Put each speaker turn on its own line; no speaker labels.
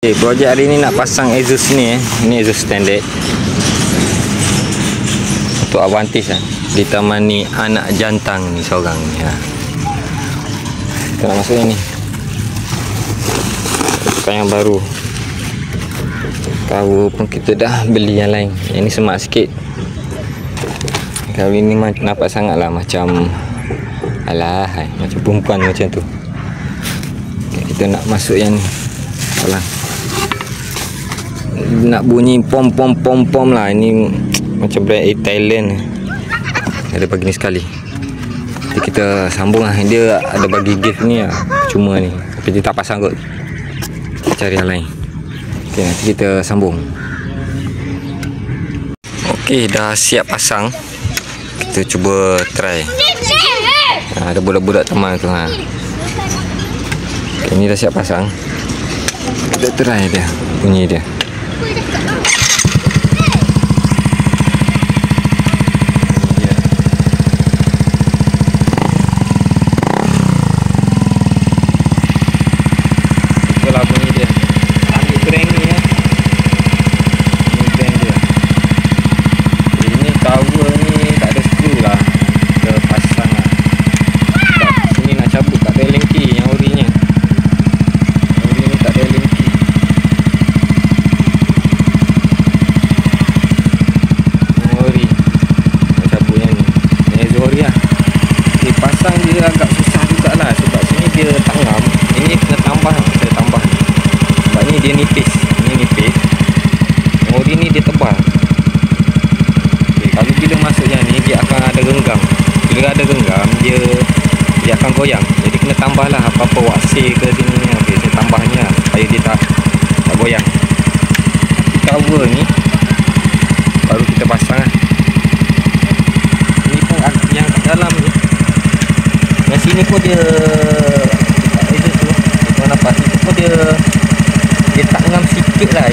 Okay, projek hari ni nak pasang exhaust ni Ini exhaust standard untuk Avantis ditemani anak jantang ni seorang ni Kita nak masuk ni tukar yang baru. Cover pun kita dah beli yang lain. Yang ni semak sikit. Kali ni nampak sangat lah macam macam perempuan macam tu. Kita nak masuk yang ni. Salah. Nak bunyi pom lah. Ini macam brand Thailand. Ada pagi ni sekali. Nanti kita sambung lah. Dia ada bagi gift ni lah. Cuma ni. Tapi dia tak pasang kot. Kita cari yang lain. Okay, nanti kita sambung. Okay, dah siap pasang. Kita cuba try. Ada budak-budak teman tu Okay, ni dah siap pasang. Kita try dia. Bunyi dia. Dia agak susah jugalah sebab sini dia tak ngam. Ini kena tambah, saya tambah. Sebab ni dia nipis. Ini nipis. Ori ni dia tebal. Okay, kalau bila masuk yang ni dia akan ada genggam. Bila ada genggam dia akan goyang. Jadi kena tambahlah apa-apa waksir ke sini. Okey, saya tambahnya supaya dia tak goyang. Tapi cover ni baru kita pasang lah. Ini pun yang kat dalam ni. Yang sini pun dia itu tu. Kita nampak itu pun dia tak ngam sikit lah.